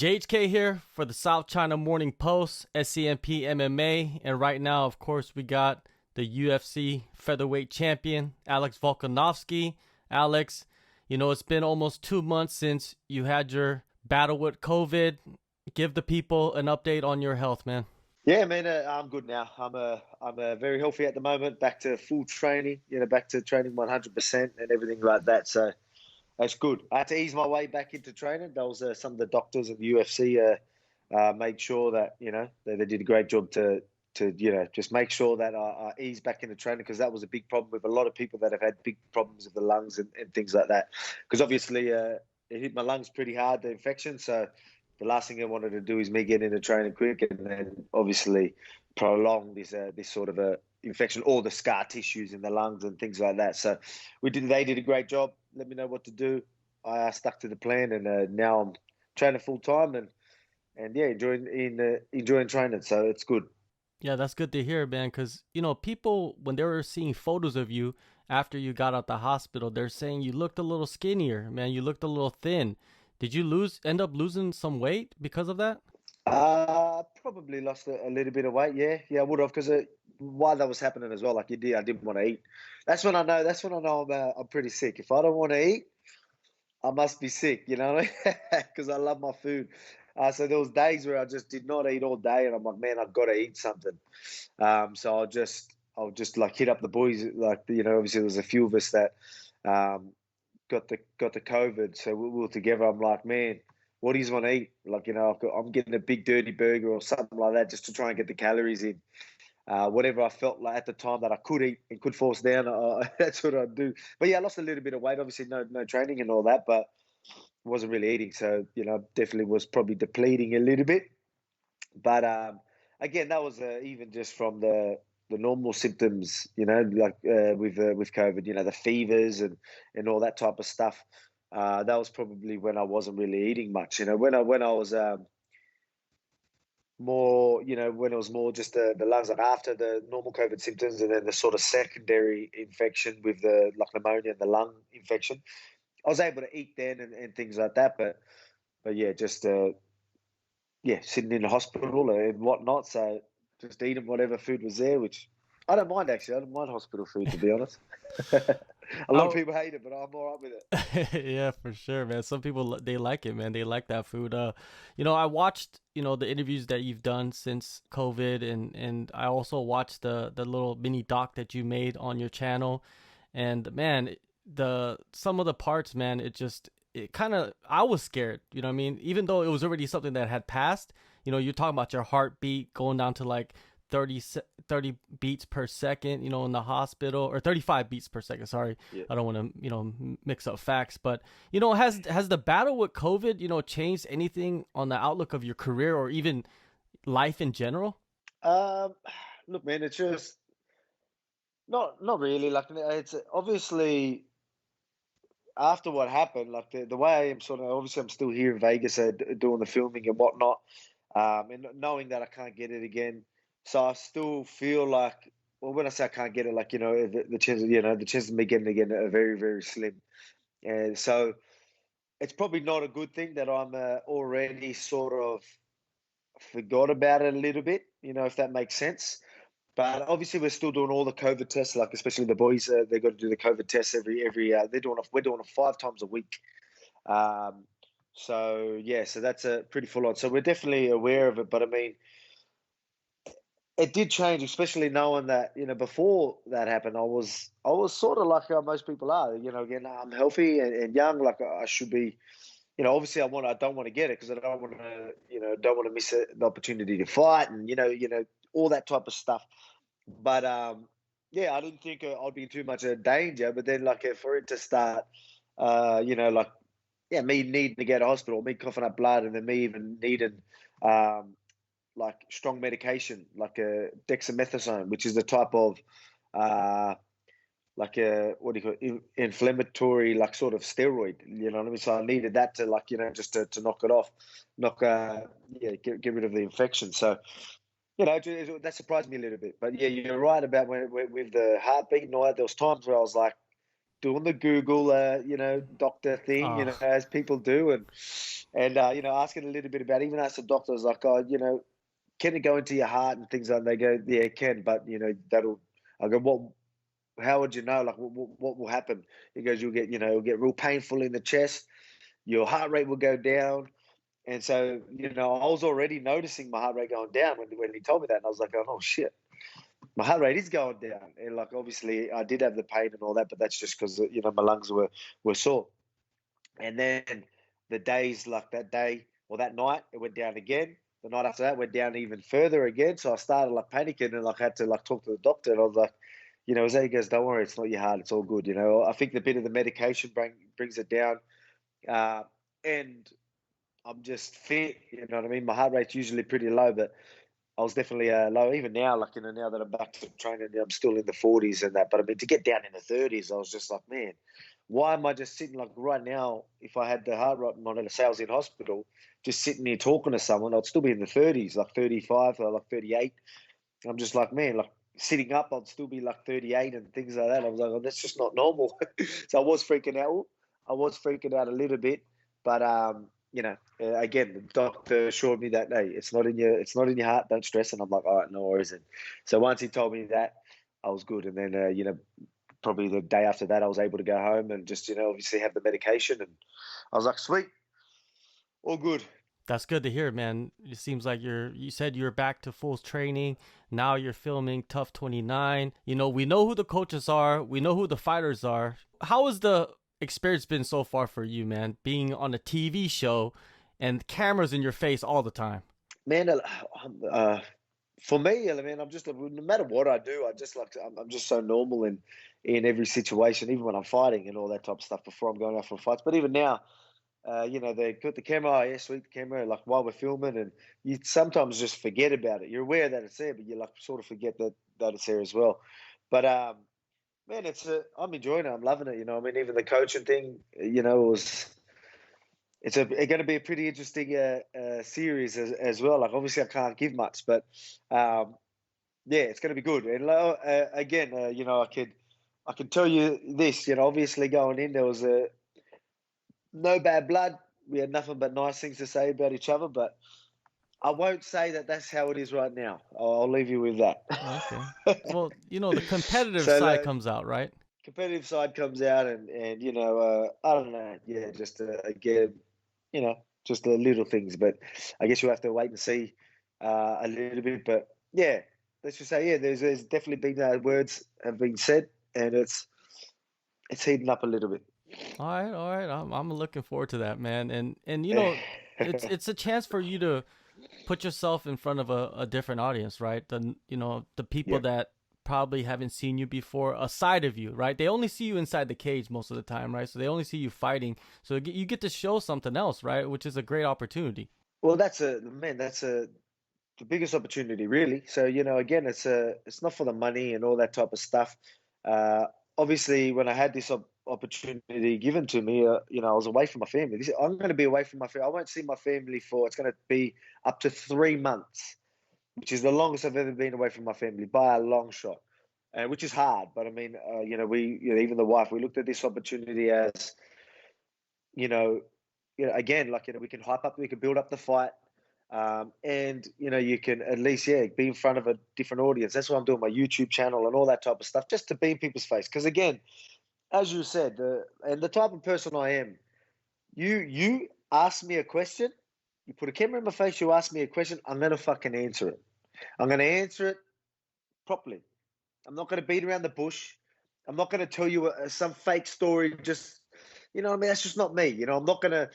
JHK here for the South China Morning Post, SCMP MMA, and right now, of course, we got the UFC featherweight champion, Alex Volkanovski. Alex, it's been almost 2 months since you had your battle with COVID. Give the people an update on your health, man. Yeah, man, I'm good now. I'm very healthy at the moment. Back to full training, back to training 100% and everything like that. So that's good. I had to ease my way back into training. That was some of the doctors in the UFC made sure that they did a great job to just make sure that I ease back into training, because that was a big problem with a lot of people that have had big problems with the lungs and things like that. Because obviously it hit my lungs pretty hard, the infection. So the last thing I wanted to do is me get into training quick and then obviously prolong this sort of a infection or the scar tissues in the lungs and things like that. So they did a great job. Let me know what to do. I stuck to the plan, and now I'm training full time and yeah, enjoying training. So it's good. Yeah, that's good to hear, man, because, people, when they were seeing photos of you after you got out the hospital, they're saying you looked a little skinnier, man. You looked a little thin. Did you end up losing some weight because of that? Probably lost a little bit of weight. Yeah, I would have, because while that was happening as well, like I didn't want to eat. That's when I know. That's when I know I'm pretty sick. If I don't want to eat, I must be sick. You know what I mean? Because I love my food. So there was days where I just did not eat all day, and I'm like, man, I've got to eat something. So I'll just like hit up the boys. Like obviously there was a few of us that got the COVID, so we were together. I'm like, man, what do you want to eat? Like, I'm getting a big dirty burger or something like that just to try and get the calories in. Whatever I felt like at the time that I could eat and could force down, that's what I'd do. But yeah, I lost a little bit of weight. Obviously, no training and all that, but wasn't really eating. So definitely was probably depleting a little bit. But again, that was even just from the normal symptoms, like with COVID, the fevers and all that type of stuff. That was probably when I wasn't really eating much. When I was more, when it was more just the lungs, like after the normal COVID symptoms, and then the sort of secondary infection with the like pneumonia and the lung infection, I was able to eat then and things like that. But yeah, just sitting in the hospital and whatnot. So just eating whatever food was there, which I don't mind actually. I don't mind hospital food, to be honest. A lot of people hate it, but I'm all right with it. Yeah, for sure, man. Some people, they like it, man. They like that food. I watched, the interviews that you've done since COVID, and I also watched the little mini doc that you made on your channel. And man, some of the parts, man, I was scared, you know what I mean? Even though it was already something that had passed, you're talking about your heartbeat going down to like 30 beats per second, in the hospital, or 35 beats per second. Sorry. Yeah. I don't want to, mix up facts, but, has the battle with COVID, changed anything on the outlook of your career or even life in general? Look, man, it's just not really. Like, it's obviously after what happened, like the way I am obviously I'm still here in Vegas doing the filming and whatnot, and knowing that I can't get it again. So I still feel like, well, when I say I can't get it, like, the chances, the chances of me getting it again are very, very slim. And so it's probably not a good thing that I'm already sort of forgot about it a little bit, if that makes sense. But obviously, we're still doing all the COVID tests, like especially the boys. They got to do the COVID tests every. We're doing it 5 times a week. So yeah, so that's a pretty full on. So we're definitely aware of it. But I mean, it did change, especially knowing that before that happened, I was sort of like how most people are. Again, I'm healthy and young, like I should be. Obviously, I don't want to get it because I don't want to, don't want to miss the opportunity to fight and all that type of stuff. But yeah, I didn't think I'd be in too much of danger. But then, like, for it to start, like, yeah, me needing to go to hospital, me coughing up blood, and then me even needing like strong medication, like a dexamethasone, which is the type of like a what do you call it, inflammatory, like sort of steroid. You know what I mean? So I needed that to, like, just to knock it off, get rid of the infection. So that surprised me a little bit. But yeah, you're right about with the heartbeat and all that. There was times where I was like doing the Google, doctor thing, Ah, as people do, and asking a little bit about. Even asked the doctor, I was like, oh, can it go into your heart and things like that? They go, yeah, it can, but that'll. I go, what? How would you know? Like, what will happen? He goes, it'll get real painful in the chest. Your heart rate will go down. And so, I was already noticing my heart rate going down when he told me that. And I was like, oh shit, my heart rate is going down. And like, obviously I did have the pain and all that, but that's just because, my lungs were sore. And then the days, like that day or that night, it went down again. The night after that went down even further again. So I started like panicking and like had to like talk to the doctor. And I was like, he goes, don't worry, it's not your heart. It's all good. I think the bit of the medication brings it down. And I'm just fit, you know what I mean? My heart rate's usually pretty low, but I was definitely low. Even now, like, now that I'm back to training, I'm still in the 40s and that. But I mean, to get down in the 30s, I was just like, man, why am I just sitting like right now? If I had the heart rate monitor, say I was in hospital, just sitting here talking to someone, I'd still be in the 30s, like 35 or like 38. I'm just like, man, like sitting up, I'd still be like 38 and things like that. I was like, oh, that's just not normal. So I was freaking out. I was freaking out a little bit, but again, the doctor assured me that, hey, it's not in your heart. Don't stress. And I'm like, all right, no worries. And so once he told me that, I was good. And then probably the day after that, I was able to go home and just obviously have the medication. And I was like, sweet, all good. that's good to hear, man. It seems like you said you're back to full training. Now you're filming Tough 29. We know who the coaches are. We know who the fighters are. How has the experience been so far for you, man? Being on a TV show and cameras in your face all the time. Man, for me, I mean, I'm just no matter what I do, I'm just so normal in every situation, even when I'm fighting and all that type of stuff before I'm going out for fights. But even now, they put the camera, oh, yeah, sweet, the camera, like while we're filming, and you sometimes just forget about it. You're aware that it's there, but you like sort of forget that it's there as well. But man, I'm enjoying it. I'm loving it. I mean, even the coaching thing, it's going to be a pretty interesting series as well. Like, obviously, I can't give much, but yeah, it's going to be good. And again, I can tell you this. Obviously, going in, there was no bad blood. We had nothing but nice things to say about each other. But I won't say that that's how it is right now. I'll leave you with that. Okay. Well, the competitive So side the comes out, right? competitive side comes out, and I don't know. Yeah, just again, just the little things. But I guess you have to wait and see a little bit. But yeah, let's just say, yeah, there's definitely been words have been said, and it's heating up a little bit. All right. I'm looking forward to that, man. And it's a chance for you to put yourself in front of a different audience, right? The people Yep. that probably haven't seen you before, a side of you, right? They only see you inside the cage most of the time, right? So they only see you fighting. So you get to show something else, right? Which is a great opportunity. Well, that's the biggest opportunity, really. So again, it's not for the money and all that type of stuff. Uh, Obviously, when I had this opportunity given to me, I was away from my family. I'm going to be away from my family. I won't see my family for it's going to be up to 3 months, which is the longest I've ever been away from my family by a long shot, and which is hard. But I mean, even the wife, we looked at this opportunity as, you know, again, like we can we can build up the fight, and you can at least be in front of a different audience. That's why I'm doing my YouTube channel and all that type of stuff, just to be in people's face. Because again, as you said, and the type of person I am, you ask me a question, you put a camera in my face, you ask me a question, I'm gonna fucking answer it. I'm gonna answer it properly. I'm not gonna beat around the bush. I'm not gonna tell you some fake story. Just what I mean. That's just not me. I'm not gonna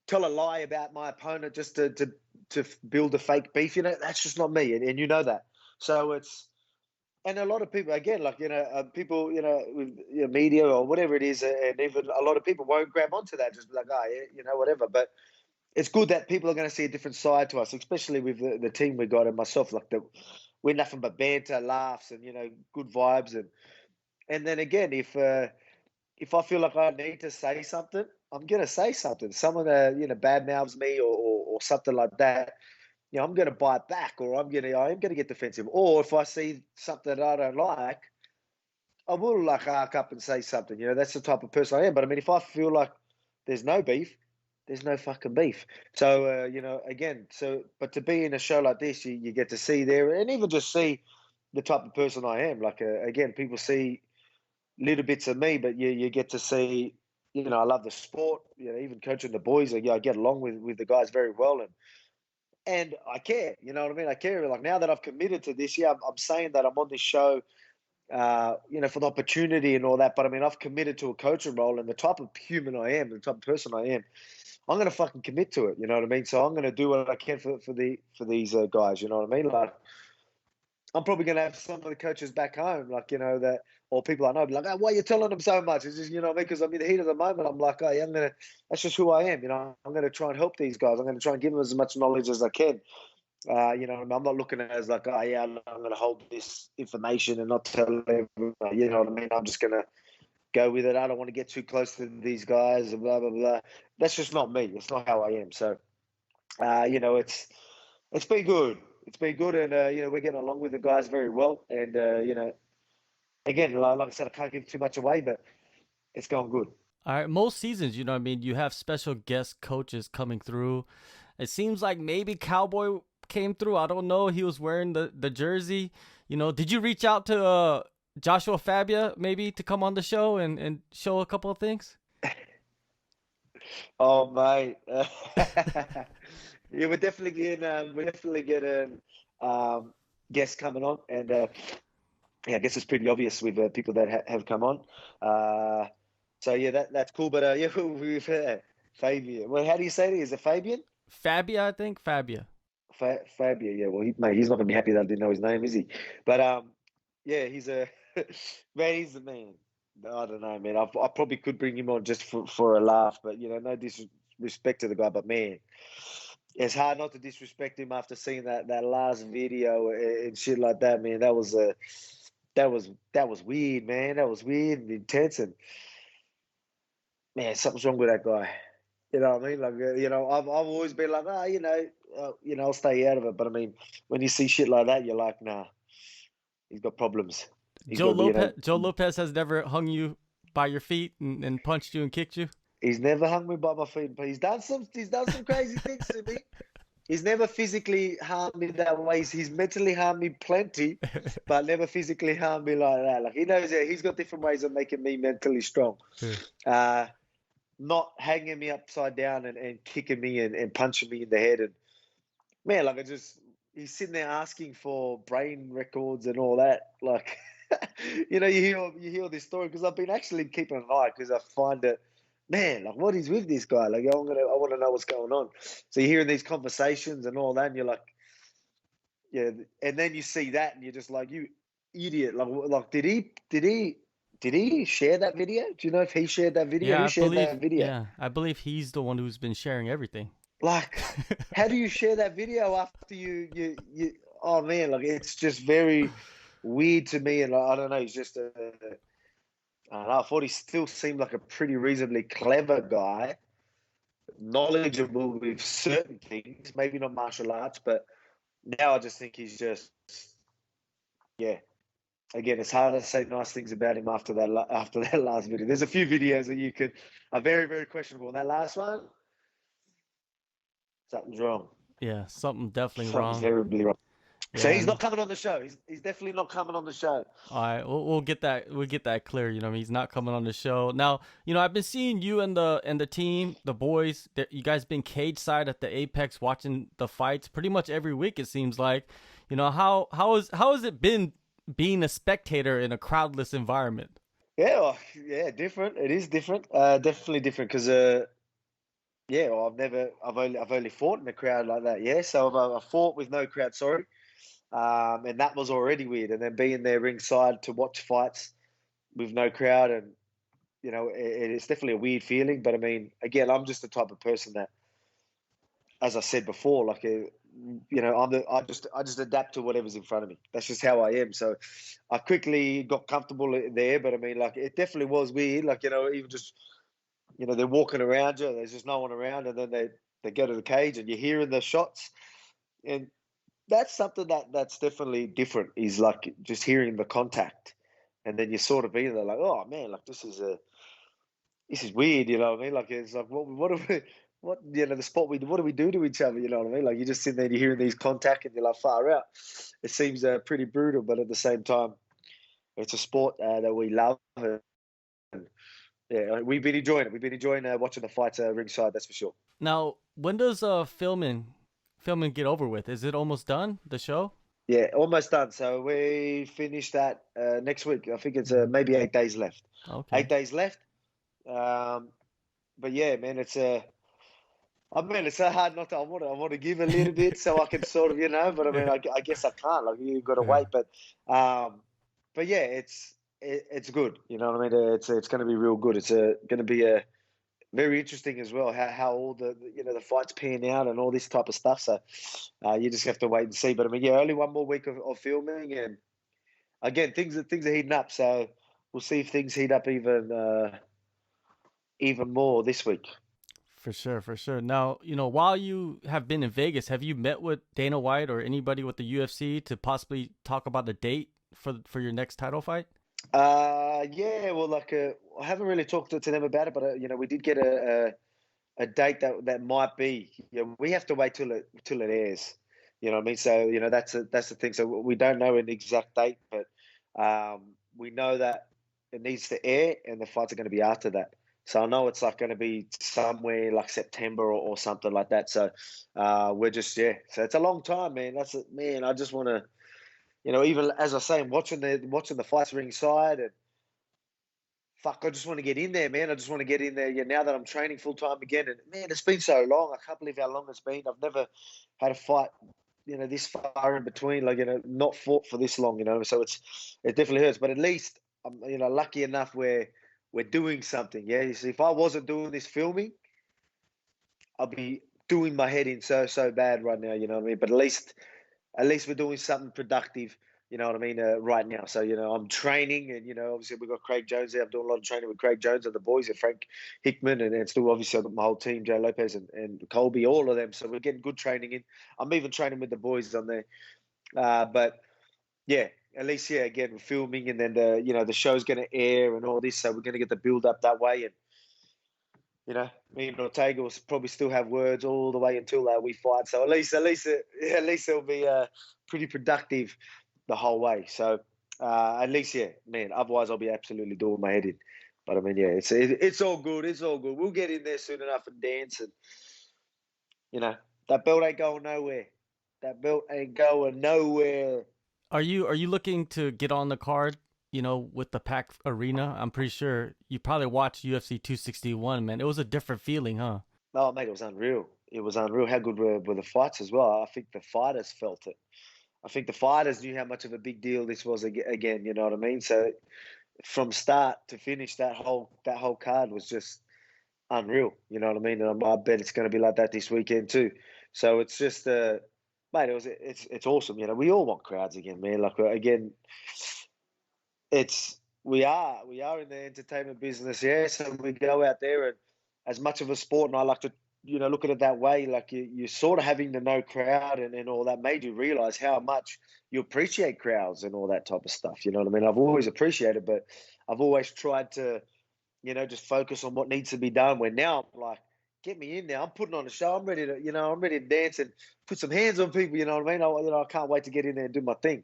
tell a lie about my opponent just to build a fake beef. That's just not me, and you know that. So and a lot of people, again, like people, with media or whatever it is, and even a lot of people won't grab onto that, just be like, oh yeah, whatever. But it's good that people are going to see a different side to us, especially with the team we got and myself. Like we're nothing but banter, laughs, and good vibes. And then again, if I feel like I need to say something, I'm gonna say something. Someone bad mouths me or something like that. I'm gonna bite back, or I am gonna get defensive. Or if I see something that I don't like, I will like arc up and say something. You know, that's the type of person I am. But I mean, if I feel like there's no beef, there's no fucking beef. So you know, again, but to be in a show like this, you get to see there, and even just see the type of person I am. Like again, people see little bits of me, but you get to see. You know, I love the sport. You know, even coaching the boys, I get along with the guys very well, and I care. You know what I mean? I care. Like now that I've committed to this, yeah, I'm saying that I'm on this show you know, for the opportunity and all that. But I mean, I've committed to a coaching role, and the type of human I am, the type of person I am, I'm gonna fucking commit to it. You know what I mean? So I'm gonna do what I can for these guys. You know what I mean? Like I'm probably gonna have some of the coaches back home, like you know that, or people I know, be like, oh, why are you telling them so much? It's just you know what I mean? Because I'm in the heat of the moment. I'm like, oh, yeah, I'm gonna. That's just who I am. You know, I'm gonna try and help these guys. I'm gonna try and give them as much knowledge as I can. You know, I'm not looking at it as like, oh yeah, I'm going to hold this information and not tell everyone. You know what I mean? I'm just going to go with it. I don't want to get too close to these guys and blah blah blah. That's just not me. It's not how I am. So, you know, it's been good. It's been good, and you know, we're getting along with the guys very well. And you know, again, like I said, I can't give too much away, but it's going good. All right, most seasons, you know what I mean, you have special guest coaches coming through. It seems like maybe Cowboy came through. I don't know. He was wearing the jersey. You know, did you reach out to Joshua Fabia maybe to come on the show and show a couple of things? Oh mate, yeah, we're definitely getting guests coming on, and yeah, I guess it's pretty obvious with people that have come on. Uh, so yeah, that's cool. But yeah, we've Fabian. Well, how do you say it? Is it Fabian? Fabia, I think. Fabia. Fabia. Yeah. Well, mate, he's not gonna be happy that I didn't know his name, is he? But yeah, he's a man. He's the man. I don't know, man. I probably could bring him on just for a laugh, but you know, no disrespect to the guy, but man, it's hard not to disrespect him after seeing that last video and shit like that, man. That was weird, man. That was weird and intense, and man, something's wrong with that guy. You know what I mean? Like, you know, I've always been like, ah, you know, I'll stay out of it. But I mean, when you see shit like that, you're like, nah, he's got problems. He's got, you know, Joe Lopez has never hung you by your feet and punched you and kicked you. he's never hung me by my feet, but he's done some crazy things to me. He's never physically harmed me that way. He's mentally harmed me plenty, but never physically harmed me like that. Like he knows that he's got different ways of making me mentally strong. Uh, Not hanging me upside down and kicking me and punching me in the head. And man, like he's sitting there asking for brain records and all that. Like, you know, you hear this story because I've been actually keeping an eye because I find it, man, like what is with this guy? Like, I want to know what's going on. So you're hearing these conversations and all that, and you're like, yeah. And then you see that, and you're just like, you idiot. Like, did he share that video? Do you know if he shared that video? Who shared that video? I believe he's the one who's been sharing everything. Like, how do you share that video after you? Oh man, like it's just very weird to me, and like, I don't know. He's just I don't know. I thought he still seemed like a pretty reasonably clever guy, knowledgeable with certain things, maybe not martial arts, but now I just think he's just, yeah. Again, it's hard to say nice things about him after that last video. There's a few videos that you could are very very questionable. And that last one, something's wrong. Yeah, something definitely Something's wrong. terribly wrong. So Yeah, he's not coming on the show. He's definitely not coming on the show. all right, we'll get that clear. You know, he's not coming on the show now. You know, I've been seeing you and the team, the boys. You guys been cage side at the Apex, watching the fights pretty much every week. It seems like. You know, how has it been being a spectator in a crowdless environment? Yeah, well, yeah, different. It is different. Definitely different because yeah, well, I've only fought in a crowd like that. Yeah, so I fought with no crowd. Sorry. And that was already weird. And then being there ringside to watch fights with no crowd, and you know, it's definitely a weird feeling. But I mean, again, I'm just the type of person that, as I said before, like you know, I just adapt to whatever's in front of me. That's just how I am. So I quickly got comfortable there. But I mean, like it definitely was weird. Like you know, even just you know, they're walking around you. There's just no one around, and then they go to the cage, and you're hearing the shots, and that's something that's definitely different. Is like just hearing the contact. and then you sort of be there like, oh man, like this is weird, you know what I mean? Like it's like what do we what the sport what do we do to each other, you know what I mean? Like you just sit there and you're hearing these contact and you're like far out. It seems pretty brutal, but at the same time, it's a sport that we love. And, yeah, we've been enjoying it. We've been enjoying watching the fights ringside. That's for sure. Now, when does filming get over with? Is it almost done, the show? Yeah, almost done. So we finish that next week. I think it's maybe 8 days left. Okay. 8 days left. Um, but yeah, man, I mean, it's so hard not to. I want to give a little bit so I can sort of, But I mean, I guess I can't. Like you got to wait. Um, but yeah, it's good. You know what I mean? It's going to be real good. It's going to be a very interesting as well. How all the fights pan out and all this type of stuff. So you just have to wait and see. But I mean, yeah, only one more week of filming, and again, things are heating up. So we'll see if things heat up even more this week. For sure, for sure. Now, while you have been in Vegas, have you met with Dana White or anybody with the UFC to possibly talk about a date for your next title fight? Yeah, well, like I haven't really talked to them about it, but we did get a date that might be. We have to wait till it airs. You know what I mean? So that's the thing. So we don't know an exact date, but we know that it needs to air, and the fights are going to be after that. So I know it's like going to be somewhere like September or something like that. So we're just So it's a long time, man. That's it, man. I just want to, even as I say, I'm watching the fights ringside, and fuck, I just want to get in there, man. I just want to get in there. Yeah, now that I'm training full time again, and man, it's been so long. I can't believe how long it's been. I've never had a fight, this far in between, like not fought for this long, So it definitely hurts, but at least I'm, lucky enough where we're doing something. Yeah, you see, if I wasn't doing this filming, I'd be doing my head in so bad right now. You know what I mean? But at least we're doing something productive. You know what I mean? Right now. So, I'm training, and, obviously we've got Craig Jones there. I'm doing a lot of training with Craig Jones and the boys, and Frank Hickman, and still obviously I've got my whole team, Joe Lopez and Colby, all of them. So we're getting good training in. I'm even training with the boys on there. But yeah, at least, yeah, again, we're filming, and then the show's going to air and all this. So we're going to get the build up that way. And, me and Ortega will probably still have words all the way until we fight. So at least it'll be pretty productive the whole way. So at least, yeah, man. Otherwise, I'll be absolutely doing my head in. But I mean, yeah, it's all good. It's all good. We'll get in there soon enough and dance, and that belt ain't going nowhere. That belt ain't going nowhere. Are you looking to get on the card? With the packed arena, I'm pretty sure you probably watched UFC 261, man. It was a different feeling, huh? Oh, mate, it was unreal. It was unreal. How good were the fights as well? I think the fighters felt it. I think the fighters knew how much of a big deal this was again. You know what I mean? So from start to finish, that whole card was just unreal. You know what I mean? And I bet it's going to be like that this weekend too. So it's just, mate, it's awesome. We all want crowds again, man. Like again, we are in the entertainment business, yeah. So we go out there, and as much of a sport, and I like to look at it that way. Like you're sort of having the no crowd and all that made you realize how much you appreciate crowds and all that type of stuff. You know what I mean? I've always appreciated, but I've always tried to just focus on what needs to be done. Where now I'm like, get me in there. I'm putting on a show. I'm ready to dance and put some hands on people. You know what I mean? I can't wait to get in there and do my thing.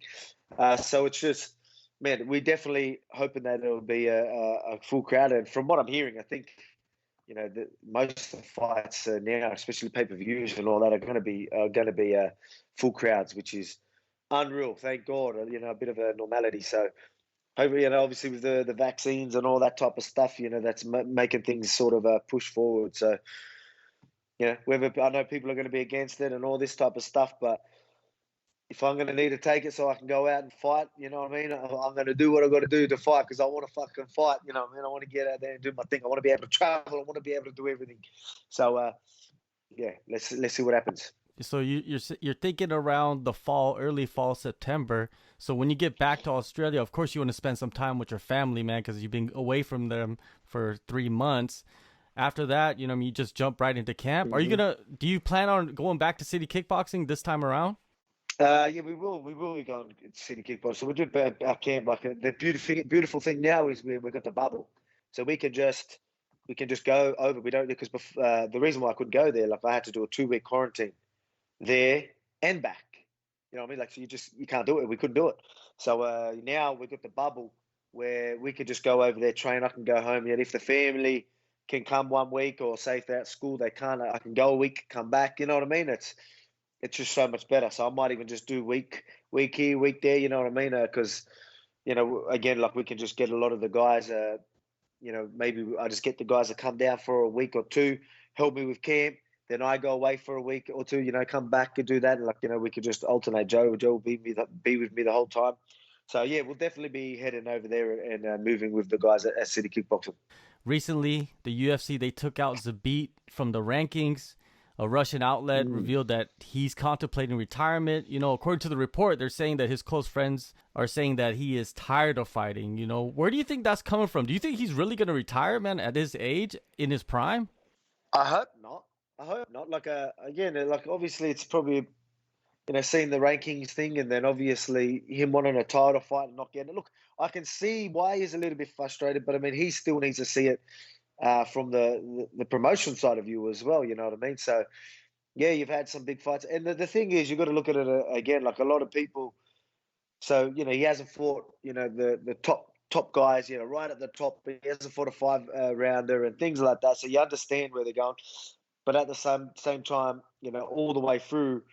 So it's just, man, we're definitely hoping that it'll be a full crowd. And from what I'm hearing, I think, most of the fights now, especially pay-per-views and all that, are going to be full crowds, which is unreal. Thank God, a bit of a normality. So hopefully, obviously with the vaccines and all that type of stuff, that's making things sort of push forward. So, whether I know people are going to be against it and all this type of stuff, but if I'm going to need to take it so I can go out and fight, you know what I mean? I'm going to do what I've got to do to fight, because I want to fucking fight, you know what I mean? I want to get out there and do my thing. I want to be able to travel. I want to be able to do everything. So, yeah, let's see what happens. So you're thinking around the fall, early fall, September. So when you get back to Australia, of course you want to spend some time with your family, man, because you've been away from them for 3 months. After that, you just jump right into camp. Mm-hmm. Do you plan on going back to City Kickboxing this time around? Yeah, we will. We will be going to City Kickboxing. So we do our camp. Like the beautiful thing now is we've got the bubble, so we can just go over. We don't because the reason why I couldn't go there, like I had to do a 2 week quarantine there and back. You know what I mean? Like so you can't do it. We couldn't do it. So now we've got the bubble where we could just go over there, train. I can go home. Yet if the family can come 1 week, or say if they're at school they can't, I can go a week, come back. You know what I mean? It's just so much better. So I might even just do week here, week there. You know what I mean? Because again, like we can just get a lot of the guys. Maybe I just get the guys to come down for a week or two, help me with camp. Then I go away for a week or two. Come back and do that. And we could just alternate. Joe will be with me the whole time. So yeah, we'll definitely be heading over there and moving with the guys at City Kickboxing. Recently, the UFC, they took out Zabit from the rankings. A Russian outlet revealed that he's contemplating retirement. According to the report, they're saying that his close friends are saying that he is tired of fighting. Where do you think that's coming from? Do you think he's really going to retire, man, at his age, in his prime? I hope not. I hope not. Like obviously it's probably seeing the rankings thing, and then obviously him wanting a title fight and not getting it. Look, I can see why he's a little bit frustrated, but I mean he still needs to see it from the promotion side of you as well. You know what I mean? So yeah, you've had some big fights, and the thing is, you've got to look at it again. Like a lot of people, so he hasn't fought the top guys, right at the top. But he hasn't fought a 5 rounder and things like that. So you understand where they're going, but at the same time, all the way through.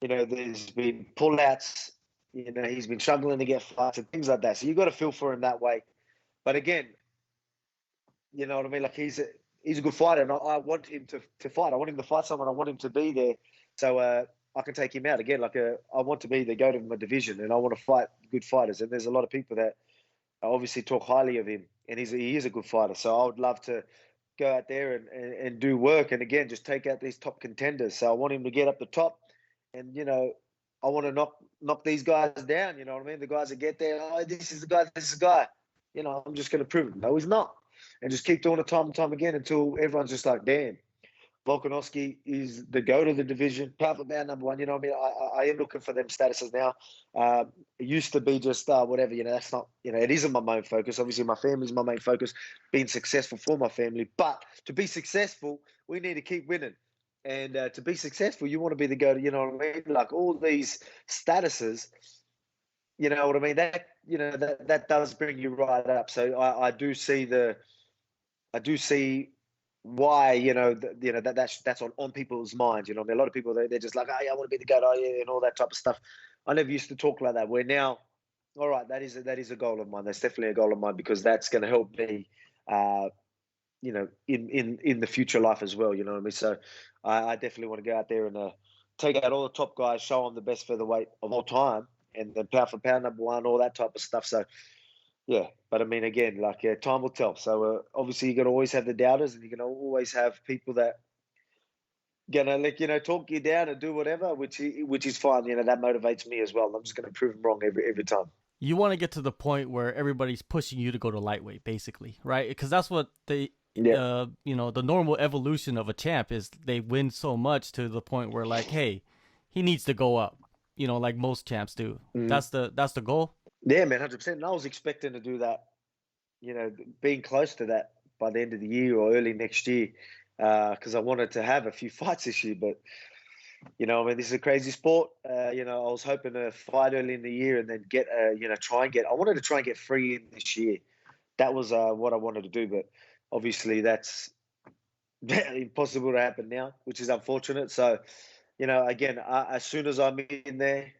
There's been pullouts. He's been struggling to get fights and things like that. So you've got to feel for him that way. But again, you know what I mean? Like he's a good fighter, and I want him to fight. I want him to fight someone. I want him to be there, so I can take him out again. I want to be the GOAT of my division, and I want to fight good fighters. And there's a lot of people that obviously talk highly of him, and he is a good fighter. So I would love to go out there and do work, and again just take out these top contenders. So I want him to get up the top. And I want to knock these guys down. You know what I mean? The guys that get there, this is the guy, this is the guy. I'm just going to prove it. No, he's not. And just keep doing it time and time again until everyone's just like, damn, Volkanovski is the GOAT of the division, powerful man #1. You know what I mean? I am looking for them statuses now. It used to be just whatever. That's not. It isn't my main focus. Obviously, my family's my main focus. Being successful for my family, but to be successful, we need to keep winning. And to be successful, you want to be the GOAT. You know what I mean? Like all these statuses, you know what I mean? That does bring you right up. So I do see why that's on people's minds. You know, what I mean, a lot of people they're just like, I want to be the GOAT, and all that type of stuff. I never used to talk like that. Where now, all right, that is a goal of mine. That's definitely a goal of mine because that's going to help me. In the future life as well, you know what I mean? So I definitely want to go out there and take out all the top guys, show them the best featherweight of all time, and then pound for pound #1, all that type of stuff. So yeah, but I mean, again, time will tell. So obviously you're going to always have the doubters, and you're going to always have people that gonna talk you down and do whatever, which is fine. That motivates me as well. I'm just going to prove them wrong every time. You want to get to the point where everybody's pushing you to go to lightweight, basically, right? Because that's what the normal evolution of a champ is. They win so much to the point where like, hey, he needs to go up, like most champs do. Mm-hmm. That's the goal. Yeah, man, 100%. And I was expecting to do that, being close to that by the end of the year or early next year, because I wanted to have a few fights this year. But I mean, this is a crazy sport. I was hoping to fight early in the year and then get, I wanted to try and get free in this year. That was what I wanted to do, but obviously that's impossible to happen now, which is unfortunate. So, again, as soon as I'm in there,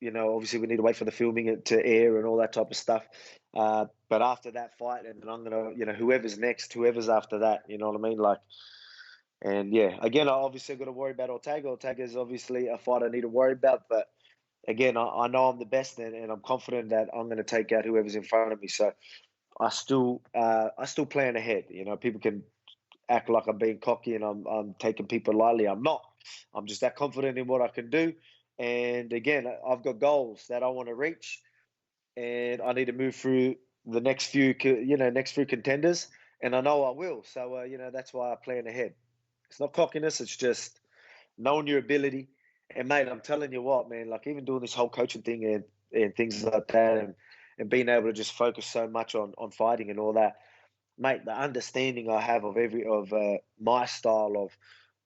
obviously we need to wait for the filming to air and all that type of stuff. But after that fight, and then I'm going to, whoever's next, whoever's after that, you know what I mean? And yeah, again, I obviously got to worry about Ortega. Ortega is obviously a fight I need to worry about, but again, I know I'm the best, and I'm confident that I'm going to take out whoever's in front of me. So I still plan ahead. People can act like I'm being cocky and I'm taking people lightly. I'm not. I'm just that confident in what I can do. And again, I've got goals that I want to reach, and I need to move through the next few contenders, and I know I will. So that's why I plan ahead. It's not cockiness. It's just knowing your ability And mate, I'm telling you what, man, like even doing this whole coaching thing and things like that, and being able to just focus so much on fighting and all that, mate, the understanding I have of my style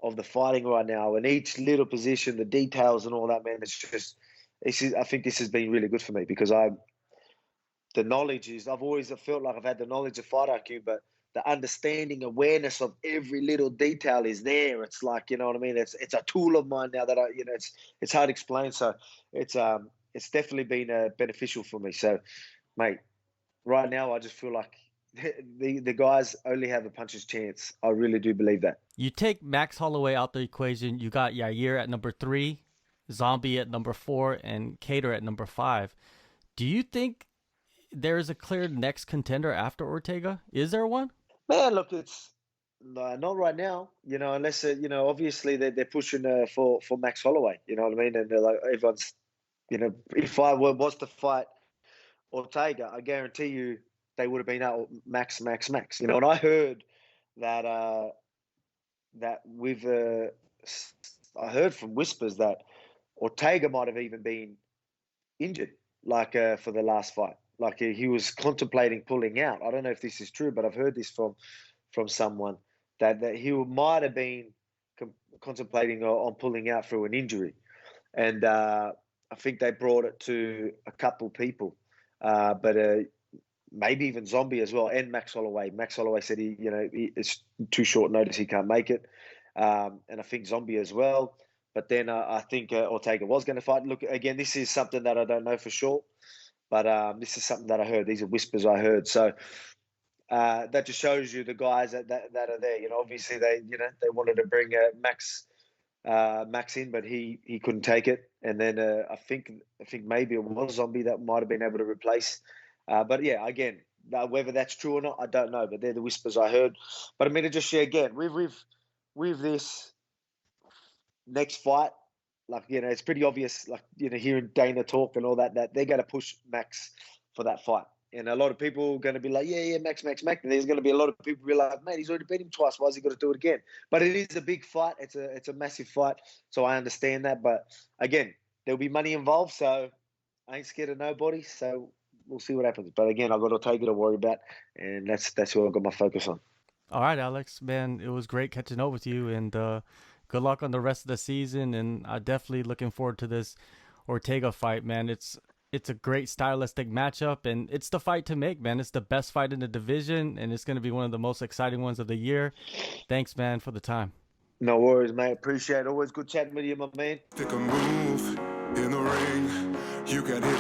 of the fighting right now and each little position, the details and all that, man, I think this has been really good for me because the knowledge is, I've always felt like I've had the knowledge of fight IQ, but the understanding, awareness of every little detail is there. It's like, you know what I mean? It's a tool of mine now that it's hard to explain. So it's definitely been beneficial for me. So, mate, right now I just feel like the guys only have a puncher's chance. I really do believe that. You take Max Holloway out the equation. You got Yair at number 3, Zombie at number 4, and Cater at number 5. Do you think there is a clear next contender after Ortega? Is there one? Man, look, it's not right now, unless, obviously they're pushing for Max Holloway, you know what I mean? And they're like, everyone's, if I was to fight Ortega, I guarantee you they would have been out Max, and I heard that, I heard from whispers that Ortega might have even been injured, like for the last fight. Like he was contemplating pulling out. I don't know if this is true, but I've heard this from someone that he might have been contemplating on pulling out through an injury. And I think they brought it to a couple people, but maybe even Zombie as well, and Max Holloway. Max Holloway said it's too short notice, he can't make it, and I think Zombie as well. But then I think Ortega was going to fight. Look, again, this is something that I don't know for sure. But this is something that I heard. These are whispers I heard. So that just shows you the guys that are there. Obviously they wanted to bring Max in, but he couldn't take it. And then I think maybe it was Zombie that might have been able to replace. But yeah, again, whether that's true or not, I don't know. But they're the whispers I heard. But I mean, to just share again with this next fight. Like, it's pretty obvious, like, hearing Dana talk and all that they're going to push Max for that fight. And a lot of people are going to be like, yeah, Max. And there's going to be a lot of people be like, mate, he's already beat him twice. Why is he going to do it again? But it is a big fight. It's a massive fight. So I understand that. But again, there'll be money involved. So I ain't scared of nobody. So we'll see what happens. But again, I've got Ortega to worry about. And that's who I've got my focus on. All right, Alex, man, it was great catching up with you. And good luck on the rest of the season, and I'm definitely looking forward to this Ortega fight, man. It's a great stylistic matchup, and it's the fight to make, man. It's the best fight in the division, and it's going to be one of the most exciting ones of the year. Thanks, man, for the time. No worries, mate. Appreciate it. Always good chatting with you, my man. Pick a move in the ring. You got hit.